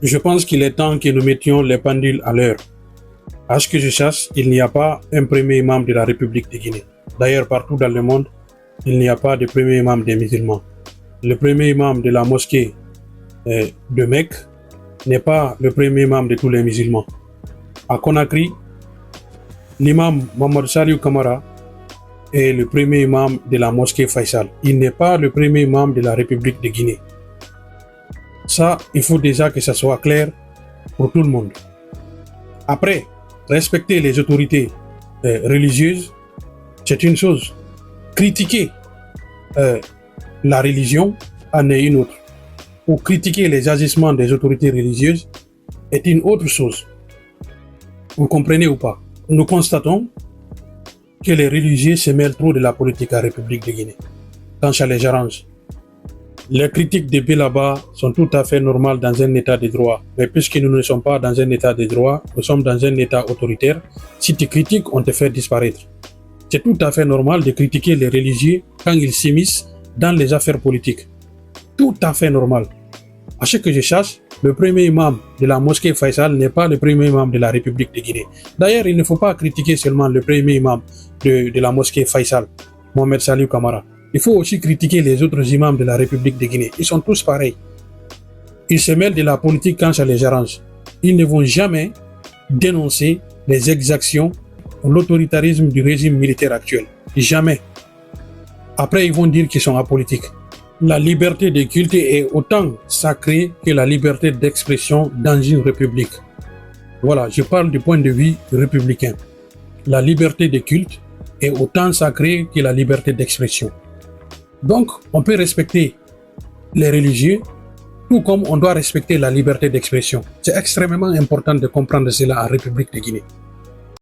Je pense qu'il est temps que nous mettions les pendules à l'heure. À ce que je sache, il n'y a pas un premier imam de la République de Guinée. D'ailleurs, partout dans le monde, il n'y a pas de premier imam des musulmans. Le premier imam de la mosquée de Mecque n'est pas le premier imam de tous les musulmans. À Conakry, l'imam Mohamed Saliou Kamara est le premier imam de la mosquée Faisal. Il n'est pas le premier imam de la République de Guinée. Ça, il faut déjà que ça soit clair pour tout le monde. Après, respecter les autorités religieuses, c'est une chose. Critiquer la religion en est une autre. Ou critiquer les agissements des autorités religieuses est une autre chose. Vous comprenez ou pas? Nous constatons que les religieux se mêlent trop de la politique à la République de Guinée, quand ça les arrange. Les critiques de là-bas sont tout à fait normales dans un état de droit. Mais puisque nous ne sommes pas dans un état de droit, nous sommes dans un état autoritaire. Si tu critiques, on te fait disparaître. C'est tout à fait normal de critiquer les religieux quand ils s'immiscent dans les affaires politiques. Tout à fait normal. À ce que je sache, le premier imam de la mosquée Faisal n'est pas le premier imam de la République de Guinée. D'ailleurs, il ne faut pas critiquer seulement le premier imam de la mosquée Faisal, Mohamed Saliou Kamara. Il faut aussi critiquer les autres imams de la République de Guinée. Ils sont tous pareils. Ils se mêlent de la politique quand ça les arrange. Ils ne vont jamais dénoncer les exactions ou l'autoritarisme du régime militaire actuel. Jamais. Après, ils vont dire qu'ils sont apolitiques. La liberté de culte est autant sacrée que la liberté d'expression dans une république. Voilà, je parle du point de vue républicain. La liberté de culte est autant sacrée que la liberté d'expression. Donc, on peut respecter les religieux, tout comme on doit respecter la liberté d'expression. C'est extrêmement important de comprendre cela en République de Guinée.